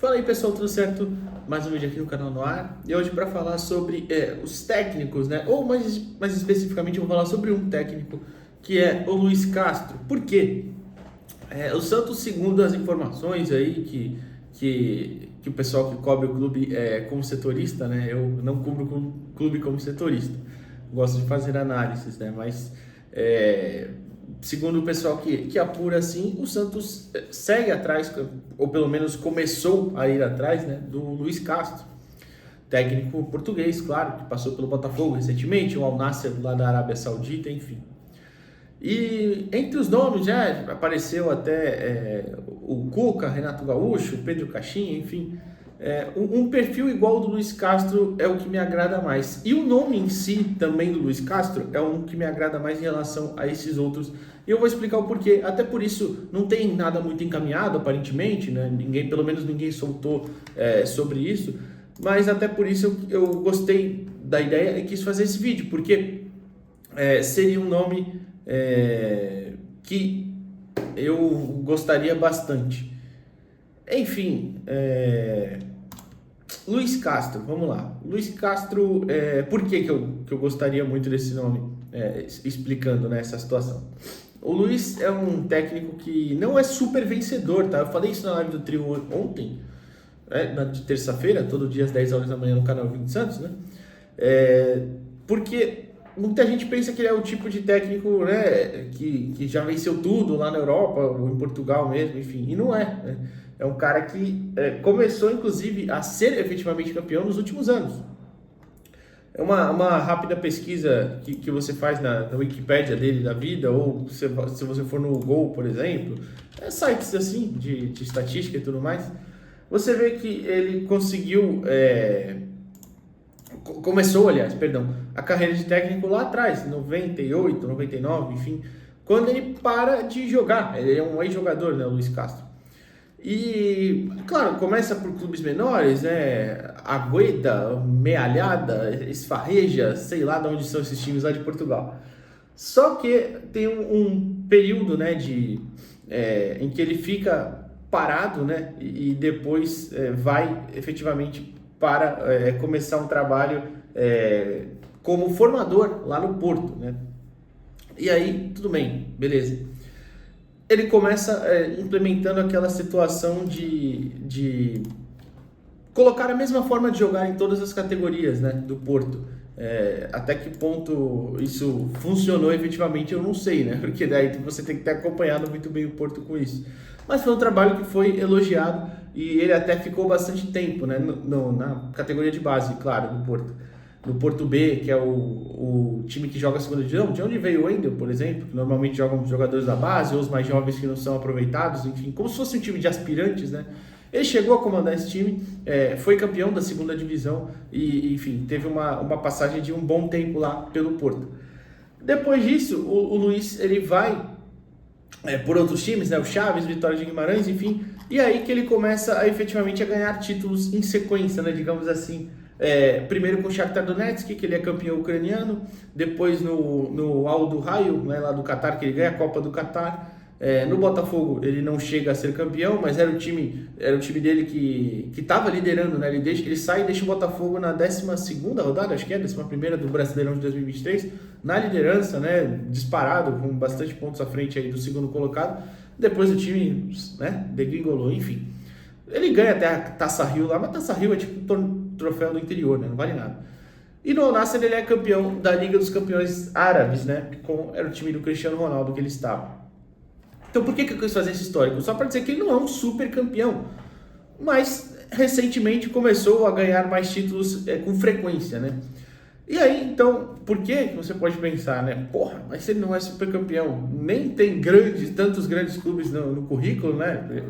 Fala aí pessoal, tudo certo? Mais um vídeo aqui no canal no ar. E hoje para falar sobre os técnicos, né? Ou mais especificamente eu vou falar sobre um técnico que é o Luiz Castro. Por quê? O Santos, segundo as informações aí que o pessoal que cobre o clube como setorista, né? Eu não cubro o clube como setorista. Gosto de fazer análises, né? Mas segundo o pessoal que apura assim, o Santos segue atrás, ou pelo menos começou a ir atrás, né, do Luiz Castro, técnico português, claro, que passou pelo Botafogo recentemente, o Al Nassr lá da Arábia Saudita, enfim. E entre os nomes já apareceu até o Cuca, Renato Gaúcho, Pedro Caixinha, enfim. Um perfil igual ao do Luiz Castro é o que me agrada mais. E o nome em si também do Luiz Castro é um que me agrada mais em relação a esses outros. E eu vou explicar o porquê. Até por isso não tem nada muito encaminhado, aparentemente, né? Pelo menos ninguém soltou sobre isso. Mas até por isso eu gostei da ideia e quis fazer esse vídeo, porque seria um nome que eu gostaria bastante. Enfim, Luiz Castro, vamos lá. Luiz Castro, por que eu gostaria muito desse nome? Explicando, né, essa situação. O Luiz é um técnico que não é super vencedor, tá? Eu falei isso na live do trio ontem, de terça-feira, todo dia às 10 horas da manhã no canal Vinte Santos, né? Porque muita gente pensa que ele é o tipo de técnico, né, que já venceu tudo lá na Europa, ou em Portugal mesmo, enfim, e não é, né? É um cara que começou, inclusive, a ser efetivamente campeão nos últimos anos. É uma rápida pesquisa que você faz na Wikipédia dele, da vida, ou se você for no Google, por exemplo, sites assim, de estatística e tudo mais, você vê que ele conseguiu... começou, aliás, perdão, a carreira de técnico lá atrás, 98, 99, enfim, quando ele para de jogar. Ele é um ex-jogador, né, o Luiz Castro. E, claro, começa por clubes menores, né? Agueda, Mealhada, Esfarreja, sei lá de onde são esses times lá de Portugal. Só que tem um período, né, em que ele fica parado, né? E depois vai efetivamente para começar um trabalho como formador lá no Porto, né? E aí, tudo bem, beleza. Ele começa implementando aquela situação de colocar a mesma forma de jogar em todas as categorias, né, do Porto. Até que ponto isso funcionou efetivamente, eu não sei, né? Porque daí você tem que ter acompanhado muito bem o Porto com isso. Mas foi um trabalho que foi elogiado e ele até ficou bastante tempo, né, na categoria de base, claro, do Porto. No Porto B, que é o time que joga a segunda divisão, de onde veio o Wendel, por exemplo, que normalmente jogam os jogadores da base, ou os mais jovens que não são aproveitados, enfim, como se fosse um time de aspirantes, né? Ele chegou a comandar esse time, foi campeão da segunda divisão e, enfim, teve uma passagem de um bom tempo lá pelo Porto. Depois disso, o Luiz, ele vai por outros times, né? O Chaves, Vitória de Guimarães, enfim, e aí que ele começa a efetivamente a ganhar títulos em sequência, né? Digamos assim. Primeiro com o Shakhtar Donetsk, que ele é campeão ucraniano, depois no Al Duhail, né, lá do Catar, que ele ganha a Copa do Catar. No Botafogo ele não chega a ser campeão, mas era o time dele que estava liderando, né? Ele sai e deixa o Botafogo na 12ª rodada, acho que é 11ª do Brasileirão de 2023, na liderança, né, disparado, com bastante pontos à frente aí do segundo colocado. Depois o time, né, degringolou, enfim. Ele ganha até a Taça Rio lá, mas a Taça Rio é tipo um troféu do interior, né? Não vale nada. E no Al Nassr ele é campeão da Liga dos Campeões Árabes, né? Era o time do Cristiano Ronaldo que ele estava. Então por que eu quis fazer esse histórico? Só para dizer que ele não é um super campeão, mas recentemente começou a ganhar mais títulos com frequência, né? E aí, então, por que você pode pensar, né? Porra, mas se ele não é super campeão, nem tem tantos grandes clubes no currículo, né?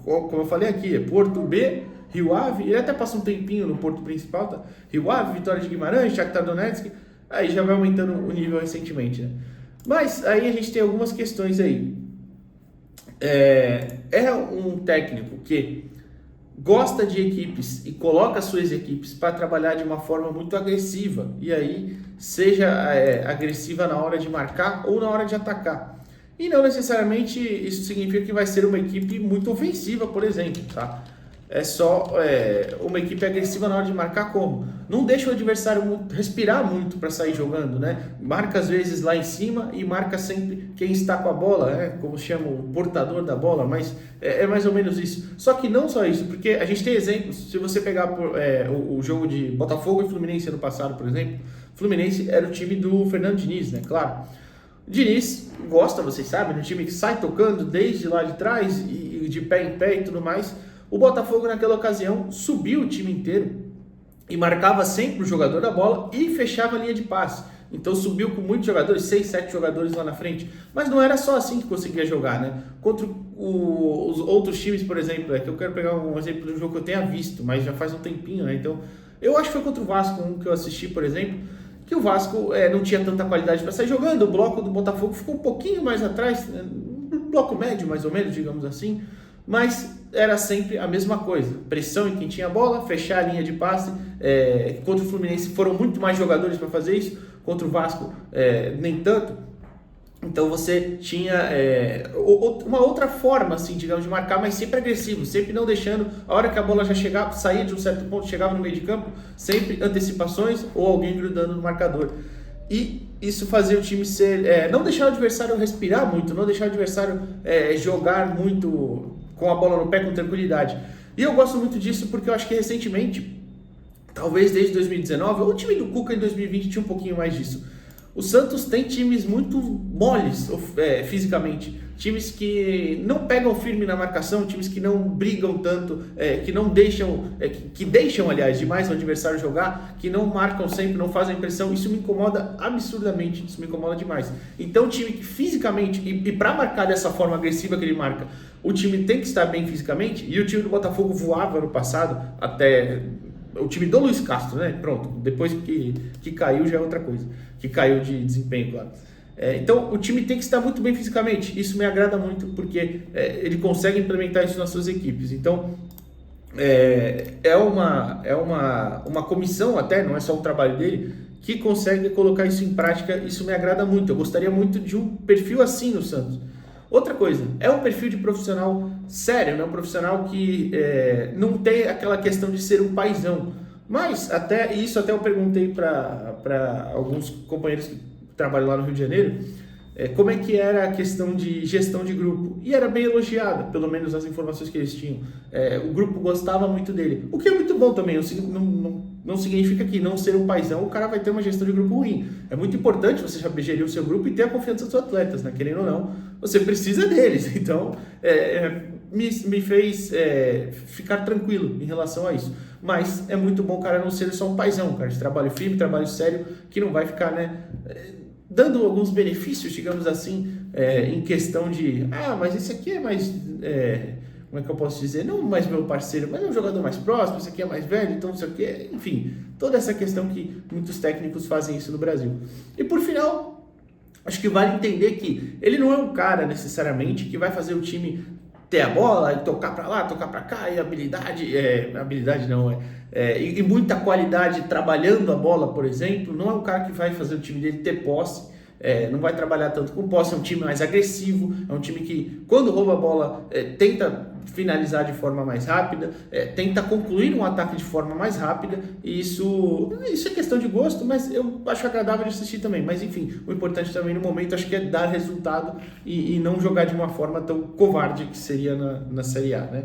Como eu falei aqui, é Porto B, Rio Ave, ele até passa um tempinho no Porto principal, tá? Rio Ave, Vitória de Guimarães, Shakhtar Donetsk, aí já vai aumentando o nível recentemente, né? Mas aí a gente tem algumas questões aí. É um técnico que gosta de equipes e coloca suas equipes para trabalhar de uma forma muito agressiva, e aí seja agressiva na hora de marcar ou na hora de atacar. E não necessariamente isso significa que vai ser uma equipe muito ofensiva, por exemplo, tá? é só uma equipe agressiva na hora de marcar como? Não deixa o adversário respirar muito para sair jogando, né? Marca às vezes lá em cima e marca sempre quem está com a bola, como chama o portador da bola, mas é mais ou menos isso. Só que não só isso, porque a gente tem exemplos, se você pegar o jogo de Botafogo e Fluminense ano passado, por exemplo, Fluminense era o time do Fernando Diniz, né? Claro. Diniz gosta, vocês sabem, um time que sai tocando desde lá de trás e de pé em pé e tudo mais. O Botafogo naquela ocasião subiu o time inteiro e marcava sempre o jogador da bola e fechava a linha de passe. Então subiu com muitos jogadores, 6, 7 jogadores lá na frente. Mas não era só assim que conseguia jogar, né? Contra os outros times, por exemplo, que eu quero pegar um exemplo de um jogo que eu tenha visto, mas já faz um tempinho, né? Então, eu acho que foi contra o Vasco, um que eu assisti, por exemplo, que o Vasco não tinha tanta qualidade para sair jogando, o bloco do Botafogo ficou um pouquinho mais atrás, um bloco médio mais ou menos, digamos assim, mas era sempre a mesma coisa, pressão em quem tinha a bola, fechar a linha de passe. Contra o Fluminense foram muito mais jogadores para fazer isso, contra o Vasco nem tanto. Então você tinha uma outra forma, assim, digamos, de marcar, mas sempre agressivo, sempre não deixando, a hora que a bola já chegava, saía de um certo ponto, chegava no meio de campo, sempre antecipações ou alguém grudando no marcador. E isso fazia o time ser, não deixar o adversário respirar muito, não deixar o adversário jogar muito com a bola no pé com tranquilidade. E eu gosto muito disso porque eu acho que recentemente, talvez desde 2019, ou o time do Cuca em 2020 tinha um pouquinho mais disso. O Santos tem times muito moles fisicamente, times que não pegam firme na marcação, times que não brigam tanto, que não deixam, que deixam, aliás, demais o adversário jogar, que não marcam sempre, não fazem pressão. Isso me incomoda absurdamente, isso me incomoda demais. Então, time que fisicamente, e para marcar dessa forma agressiva que ele marca, o time tem que estar bem fisicamente, e o time do Botafogo voava no passado, até o time do Luiz Castro, né? Pronto, depois que caiu já é outra coisa, que caiu de desempenho, claro. Então o time tem que estar muito bem fisicamente, isso me agrada muito, porque ele consegue implementar isso nas suas equipes. Então é uma comissão até, não é só o trabalho dele, que consegue colocar isso em prática. Isso me agrada muito, eu gostaria muito de um perfil assim no Santos. Outra coisa, é um perfil de profissional sério, né? Um profissional que não tem aquela questão de ser um paizão. Mas isso até eu perguntei para alguns companheiros que trabalham lá no Rio de Janeiro, como é que era a questão de gestão de grupo. E era bem elogiada, pelo menos as informações que eles tinham. O grupo gostava muito dele, o que é muito bom também. Não significa que não ser um paizão o cara vai ter uma gestão de grupo ruim. É muito importante você já gerir o seu grupo e ter a confiança dos seus atletas, né? Querendo ou não, você precisa deles. Então, me fez ficar tranquilo em relação a isso. Mas é muito bom o cara não ser só um paizão, cara de trabalho firme, trabalho sério, que não vai ficar, né, dando alguns benefícios, digamos assim, em questão de, mas esse aqui é mais, como é que eu posso dizer, não mais meu parceiro, mas é um jogador mais próximo, esse aqui é mais velho, então não sei o que, enfim, toda essa questão que muitos técnicos fazem isso no Brasil. E por final, acho que vale entender que ele não é um cara necessariamente que vai fazer o time ter a bola e tocar para lá, tocar para cá, e e muita qualidade trabalhando a bola, por exemplo. Não é um cara que vai fazer o time dele ter posse, não vai trabalhar tanto com posse. É um time mais agressivo, é um time que, quando rouba a bola, tenta finalizar de forma mais rápida, tenta concluir um ataque de forma mais rápida, e isso é questão de gosto, mas eu acho agradável de assistir também. Mas enfim, o importante também no momento acho que é dar resultado e não jogar de uma forma tão covarde que seria na Série A, né?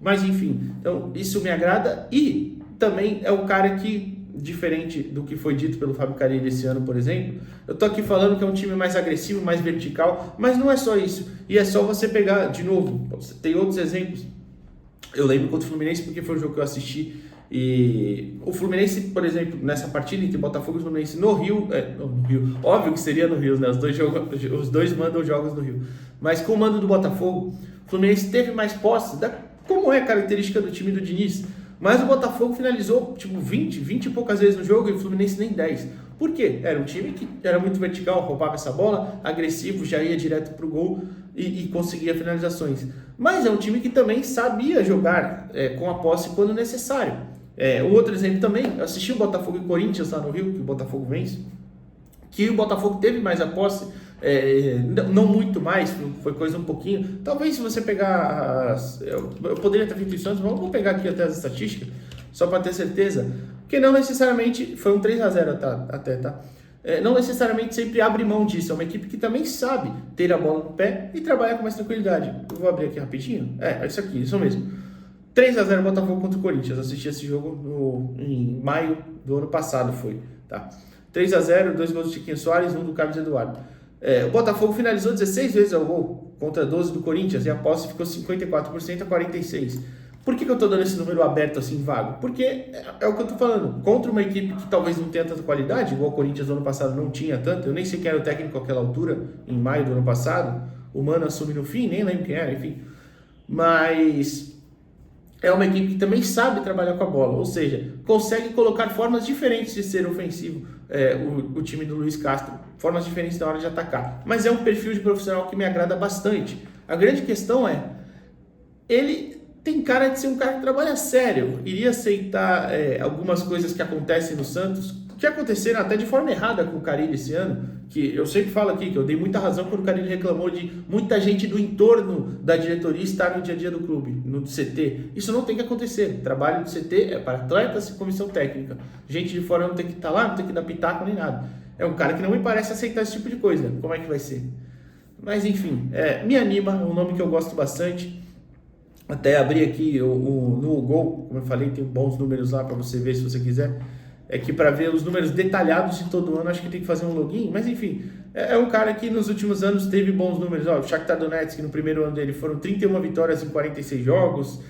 Mas enfim, então isso me agrada. E também é um cara que, diferente do que foi dito pelo Fábio Carille esse ano, por exemplo, eu tô aqui falando que é um time mais agressivo, mais vertical, mas não é só isso. E é só você pegar, de novo, você tem outros exemplos. Eu lembro contra o Fluminense, porque foi o jogo que eu assisti, e o Fluminense, por exemplo, nessa partida entre Botafogo e Fluminense no Rio, óbvio que seria no Rio, né? Os dois mandam jogos no Rio, mas com o mando do Botafogo, o Fluminense teve mais posse, como é característica do time do Diniz. Mas o Botafogo finalizou 20 e poucas vezes no jogo, e o Fluminense nem 10. Por quê? Era um time que era muito vertical, roubava essa bola, agressivo, já ia direto para o gol e conseguia finalizações. Mas é um time que também sabia jogar com a posse quando necessário. O outro exemplo também, eu assisti o Botafogo e Corinthians lá no Rio, que o Botafogo vence, que o Botafogo teve mais a posse, Não muito mais, foi coisa um pouquinho. Talvez se você pegar. Eu poderia ter feito isso antes, mas vou pegar aqui até as estatísticas, só para ter certeza. Porque não necessariamente. Foi um 3-0 até, tá? Não necessariamente sempre abre mão disso. É uma equipe que também sabe ter a bola no pé e trabalhar com mais tranquilidade. Eu vou abrir aqui rapidinho. É isso aqui, isso mesmo. 3-0 Botafogo contra o Corinthians. Eu assisti esse jogo em maio do ano passado, foi, tá? 3-0, 2 gols do Chiquinho Soares, 1 do Carlos Eduardo. O Botafogo finalizou 16 vezes ao gol contra 12 do Corinthians e a posse ficou 54% a 46%. Por que eu estou dando esse número aberto assim, vago? Porque é o que eu estou falando. Contra uma equipe que talvez não tenha tanta qualidade, igual o Corinthians no ano passado não tinha tanto, eu nem sei quem era o técnico àquela altura, em maio do ano passado, o Mano assume no fim, nem lembro quem era, enfim. Mas é uma equipe que também sabe trabalhar com a bola, ou seja, consegue colocar formas diferentes de ser ofensivo, o time do Luiz Castro, formas diferentes na hora de atacar. Mas é um perfil de profissional que me agrada bastante. A grande questão ele tem cara de ser um cara que trabalha sério, iria aceitar algumas coisas que acontecem no Santos, que aconteceram até de forma errada com o Carille esse ano, que eu sempre falo aqui, que eu dei muita razão quando o Carille reclamou de muita gente do entorno da diretoria estar no dia a dia do clube, no CT. Isso não tem que acontecer. O trabalho do CT é para atletas e comissão técnica. Gente de fora não tem que estar lá, não tem que dar pitaco nem nada. É um cara que não me parece aceitar esse tipo de coisa. Como é que vai ser? Mas enfim, me anima, é um nome que eu gosto bastante. Até abri aqui no Gol, como eu falei, tem bons números lá para você ver se você quiser. Que para ver os números detalhados de todo ano, acho que tem que fazer um login. Mas enfim, é um cara que nos últimos anos teve bons números. O Shakhtar Donetsk, no primeiro ano dele, foram 31 vitórias em 46 jogos.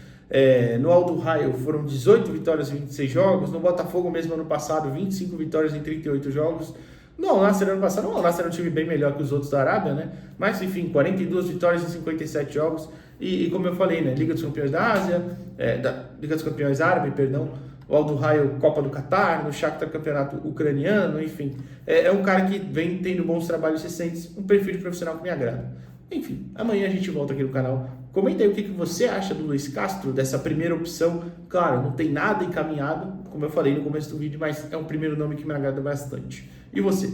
No Aldo Raio foram 18 vitórias em 26 jogos. No Botafogo, mesmo ano passado, 25 vitórias em 38 jogos. No Al-Nassr ano passado, o Al-Nassr era um time bem melhor que os outros da Arábia, né? Mas enfim, 42 vitórias em 57 jogos. E como eu falei, né? Liga dos Campeões da Ásia, Liga dos Campeões Árabe, perdão. O Aldo Raio, Copa do Catar, no Shakhtar Campeonato Ucraniano, enfim. É um cara que vem tendo bons trabalhos recentes, um perfil de profissional que me agrada. Enfim, amanhã a gente volta aqui no canal. Comenta aí o que você acha do Luiz Castro, dessa primeira opção. Claro, não tem nada encaminhado, como eu falei no começo do vídeo, mas é um primeiro nome que me agrada bastante. E você?